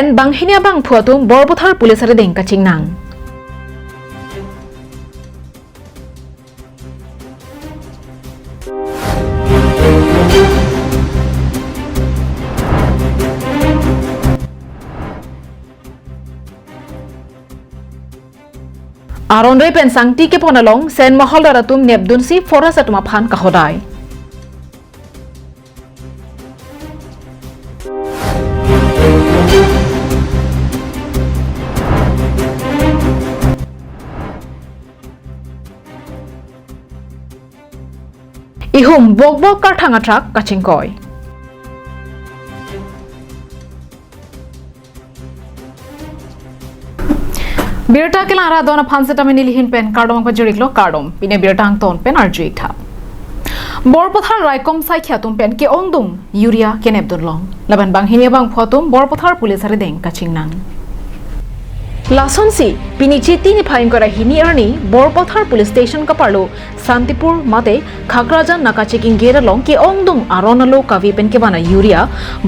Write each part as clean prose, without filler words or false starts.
pen banghinia bang phuatum borpothar pulisare deng kaching nang Aron re pen sangti ke ponalong sen mahal daratum nebdun si forest atuma phan kahodai Ihum bok kar thanga trak kaching koi Birta ke lara dona phanseta me nilihin pen kardom pa juriklo kardom pine birta ang ton pen arji tha Borpothar raikom sai khatum pen ke ongdum urea ke nebdun long laban bang hinia bang photum borpothar pulisare deng kaching nang Lasonsi pinichi tini phaim kora hini arni borpothar police station ka parlo Santipur mate Khakrajan naka checking gera long ke ongdum aronalo kavi pen ke bana urea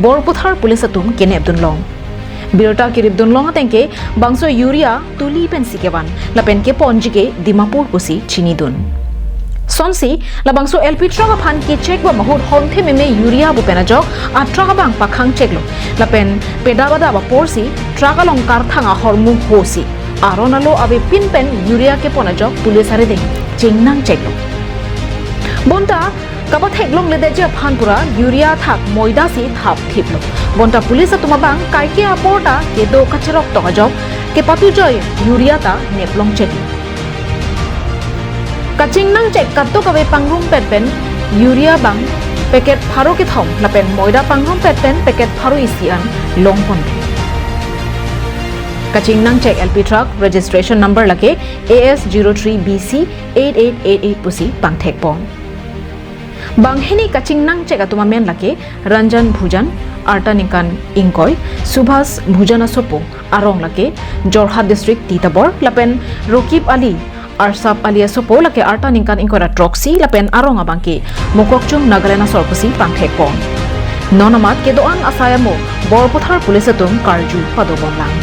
borpothar police atum ke nebdun long Birta kiribdun long atengke bangso urea tuli pen sikeban la pen ke ponjike Dimapur pusi chinidun Sonsi la bangso LP traga phan ke check ba mahut honthe meme urea bu pena jok atraga bang pakhang check lo la pen pedabada ba porsi traga long kar thanga hormu hosi aronalo ave pin pen urea ke pona jok pulisare de chingnang check lo Bonta Kaba theklong le deje phanpura urea thak moida si thap thiplo bonta police atuma bang kai ke aporta ke do kachrok to jok ke patu joy urea ta neplong check kaching nang check katto kabe pangrum pen urea bang packet pharo ke thom la pen moida pangrum pen packet pharo isian long pon kaching nang check LP truck registration number lake AS03BC 8888 pusi pangthek pon Banghini kaching nang cheka tuma men lake Ranjan Bhujan Arta Nikan Ingkoi Subhas Bhujana Sopo Arong lake Jorhat district Titabor lapen Rokib Ali Arsap Ali Sopo lake Arta Nikan Ingkora Troxy lapen Arong abangke Mokokchung Nagarena Sorpusi pangthek pon Nonamat ke doan asaya mo Borpothar police atum karju padobon lang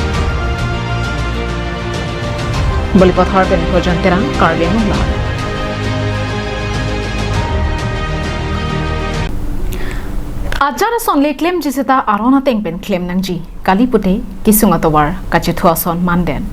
Balipathar pen projan terang karlian lang Ajara son le claim jisita arona tengpen claim nangji kali pute kisunga towar kachethua son manden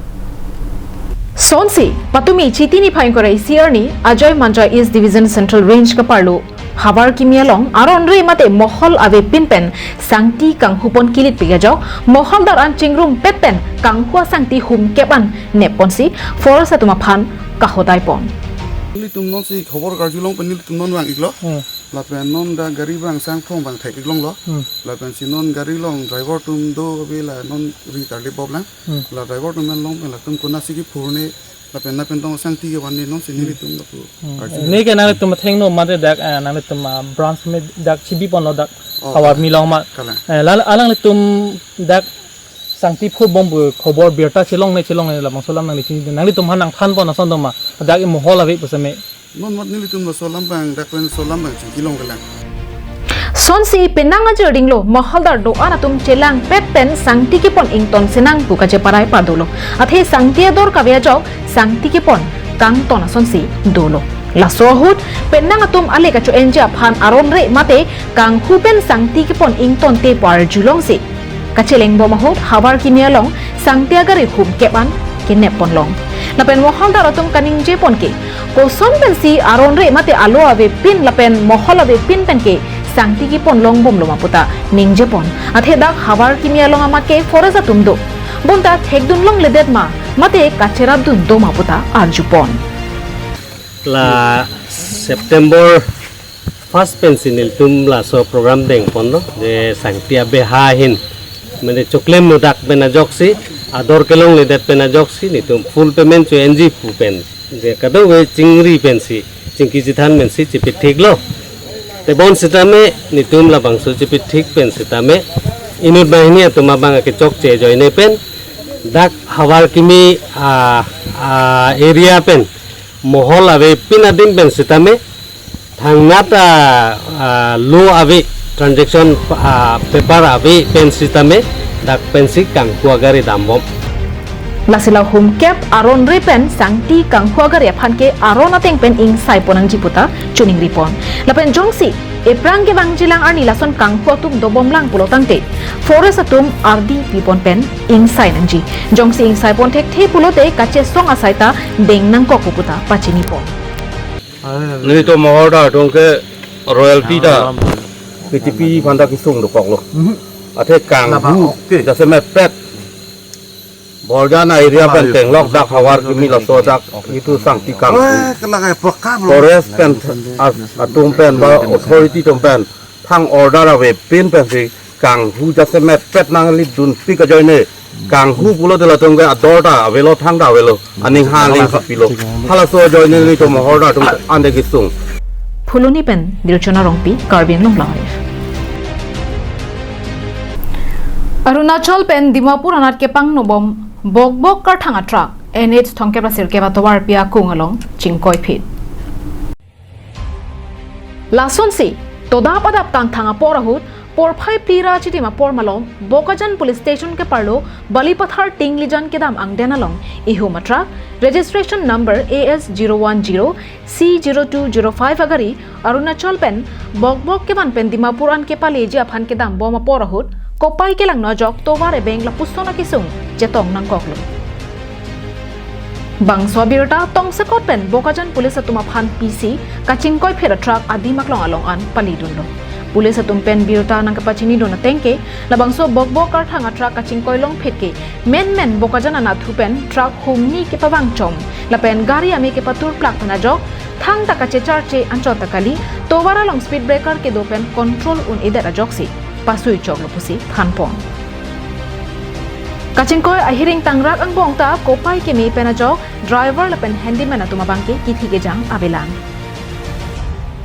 Sonsi patumi chitini phain korai sierni Ajoy Manjoy East Division Central Range ka parlo habar kimialong aron re mate mohol ave pinpen sangti kanghupon kilit pigajo mohol dar an chingrum petpen kanghua sangti hum keban neponsi forest atuma phan kahodai pon Ni tumnon si khobor karjulong penil tumnon bang iklo lapen non da gari bang sang thong bang thek iklong lo lapen si non gari long driver tum do be la non ri tarli bob la la driver tum long la tum kona sigi phurne lapen na pen tong sang ti ge wan ni non si ni tum lo tu ni ke na tum theng no mate dak na tum branch me dak chibi pon lo dak awar milong ma la alang tum dak sangti phu bombu khobor birta chilong ne la mangsolam nang ni nang tum hanang phan pon ason doma dak i mohol ave pusame non mat ni tum lo solam bang dak pen solam bang chilong galang Sonsi penanga jerding lo mahaldar do anatum chelang petten sangti ke pon ington senang buka je parai padolo athe sangti dor kavya jok sangti ke pon kang tona sonsi dolo la sohut penanga tum ale ka chu enja phan aron re mate kang hupen sangti ke pon ington te par julong se kacheleng bo mahut habar kimialong sangti agare hum keban kinep pon long lapen mohaldar atum kaning je pon ke koson pensi aron re mate alo ave pin lapen mohol ave pin pen ke sangti ki pon long bom lo maputa ningje pon athe dak habar kimia long amake foreza tumdo bonta thekdun long ledet ma mate kachera dun do maputa arju pon la September first pensinil tum la so program deng pon no de sangti abe ha hin mene choklem mudak bena joksi ador kelong ledet bena joksi ni tum full payment cho NG pu pen de kado we chingri pensi chingki jithan mensi chipit thik lo te bon sitame ni tum la bangso chipit thik pen sitame inut bahini atuma banga ke chok che joine pen dak hawar kimi area pen mohol ave pinadim pen sitame thangnata lo ave transaction paper ave pen sitame dak pensik kang kuagari dambom lasila hum cap aron repen sangti kang huagaria phanke aron ateng pen ing sai ponang jiputa chuning ripon lapen jongsi eprang ke bangjilang arni lason kang huatum dobomlang pulotangte forest atum ardi pipon pen ing sai nangji jongsi ing sai pon thek the pulote kache song asaita dengnang ko kuputa pachini ponนี่ตัวมอร์ดาตรงแค่รอยัลตี้ดาคือที่พี่พันธกิจส่งดูกอกหรอกอาเทศกลางหูจะเสม็ดเป็ดบอลด้านในเรียเป็นแต่งลอกดักฮาวาร์กิมีลาโซดักitu sang ti kang forest pen atum pen ba authority tum pen thang order ave pin pen si kang hu ja semet pet nang li dun pi ka joy ne kang hu pulo de la tum ga adorta avelo thang da avelo aning ha ling pilo hala so joy ne li to mohorda tum ande ki sung phuluni pen dilchona rongpi karbing long lai Arunachal pen Dimapur anat ke pang nobom bok kar thanga truck NH thongke prasir ke batowar pia kungalong chingkoi phit Lason si toda padap tang thanga porahut porphai plira chitima por malom bokajan police station ke parlo balipathar tinglijan ke dam angdenalong ihuma truck registration number AS010 C0205 agari Arunachal pen bok ke ban pen Dimapur an ke paleji aphan ke dam boma porahut kopai ke lang nojok toware bengla pustona kisung jetong nang koklo bang swabirta tong sekot pen bokajan police atuma phan PC kachingkoi phera truck adi maklong along an palidunlo police atum pen birta nang kapachini dona tengke labang so bok kar thanga truck kachingkoi long phetke men bokajan ana thupen truck humni ke pawang chom lapen gari ame ke patur plak thana jok thang ta kache charche anchot takali towara long speed breaker ke dopen control un ida joksi pasui choklo pusi thanpon kachingkoi ahiring tangrak ang bongta kopai ke mi penajok driver lapen handyman atuma bangke kithi ke jang abelan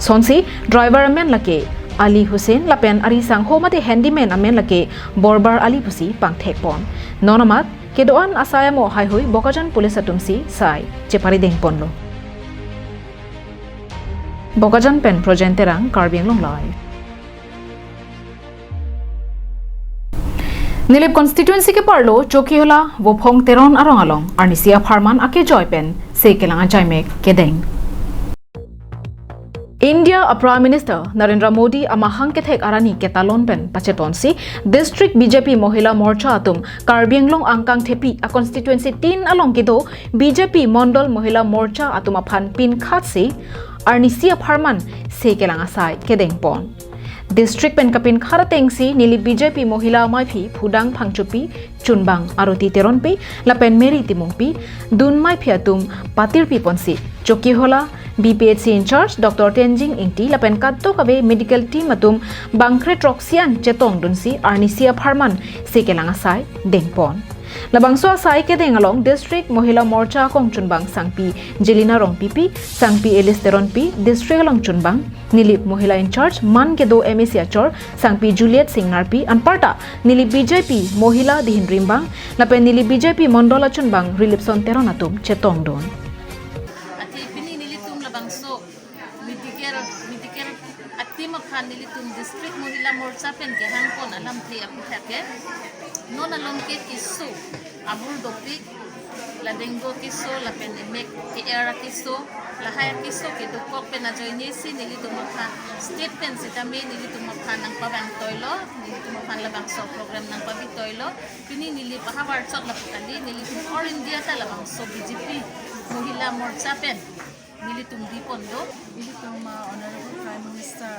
sonsi driver men lake Ali Hussein lapen ari sang homate handyman amen lake borbar Ali pusi pangthek pon nonamat kedoan asaya mo hai hui bokajan police atumsi sai chepari deng ponlo bokajan pen projenterang karbing long lai Nilip constituency ke parlo Chokiola Wopong Teron arong along Arnisia Farman ake joy pen se kelanga jaimek kedeng India a Prime Minister Narendra Modi amahang ke thek arani ketalon pen pachetonsi District BJP Mohila Morcha atum Karbianglong angkang thepi a constituency 3 along kido BJP Mondol Mohila Morcha atum aphan pin khatsi Arnisia Farman se kelanga sai kedeng pon District pen kapin kharatengsi nili BJP Mohila Maipi Phudang Phangchupi Chunbang Aroti Teronpi Lapen Meri Timongpi Dun Maipi atum Patirpi Ponsi Chokiola BPHC in charge Dr. Tenjing Ingti Lapen Katto Kave medical team atum Bangkre Troxian Chetong Dunsi Arnisia Farman Sekelanga Sai Dengpon Labangso asai ke dengalong District Mohila Morcha kong Chunbang Sangpi Jelina Rong Pipi Sangpi Elis Teronpi District along Chunbang Nilip Mohila in charge Man ke do MSC Achor Sangpi Juliet Singh Narpi Anparta Nilip BJP Mohila Dihin Rimbang Lapen Nilip BJP Mondola Chunbang Rilipson Teronatum Chetong Don Ati pini nilitum labangso medical ati maphan nilitum District Mohila Morcha pen ke hangkon alam tri apu thake non along ke kisu abul dopik la dengo kisu la pen mek ke era kisu la haya kisu ke dukok pen na join si nilitum maphan state pen sitame nilitum maphan nang pabang toilo nilitum maphan labang so program nang pabi toilo pini nilip hawar chok la putali nilitum all India ta labang so BJP Mohila Morcha pen nilitum dipondo nilitum honorable Prime Minister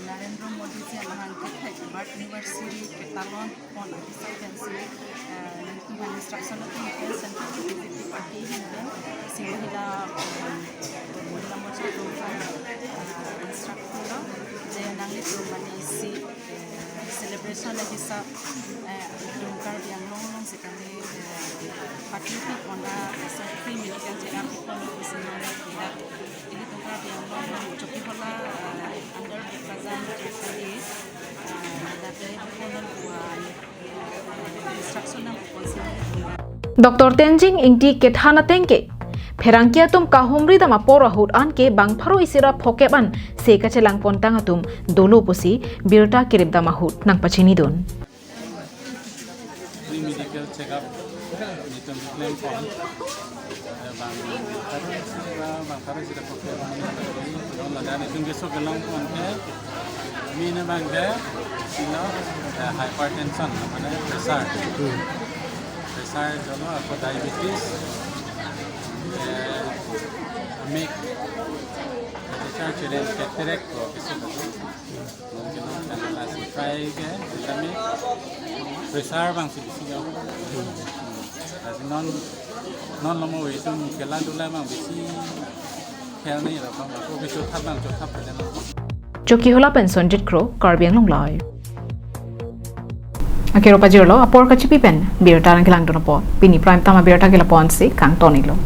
Narendra Modi ji amahang ke Bart University ke talon pon agency nilitum instruction of the central BJP party hinben si Mohila Morcha program instructor je nanglitum mani si celebration lagi sa dungkar yang long sekali parti pona free medical check-up pon semua dia ini dungkar yang long coki hola under represent jadi dapet pon buat instruction yang Dr. Tenjing Ingti Kethana Tengke Ferangkia tum kahumri dama porahut an ke bang pharo isira phokeban se kachelang pontang atum dolo pusi birta kirib dama hut nang pachini don กับมีตัวเล่นของบางครั้งสิเราพบกันน้องเราได้ในจุดที่สุดกันลงคนแค่มีในบางแก่สิเราไฮเปอร์เทนชันนะมันเป็นpressure जो ना आपको diabetes make pressure challenge cataract को किसी को mungkin kita classify ke kita make pressure bang sih sih jadi non lama itu kelan dulu bang bisi kira ni lah bang aku bisu thap bang thap pada nak Joki hola pension jet crow Caribbean long lai Akiro pajiro apor kachipi pen beer tarang kilang dono po pini prime tama beer ta kila pon si kang tonilo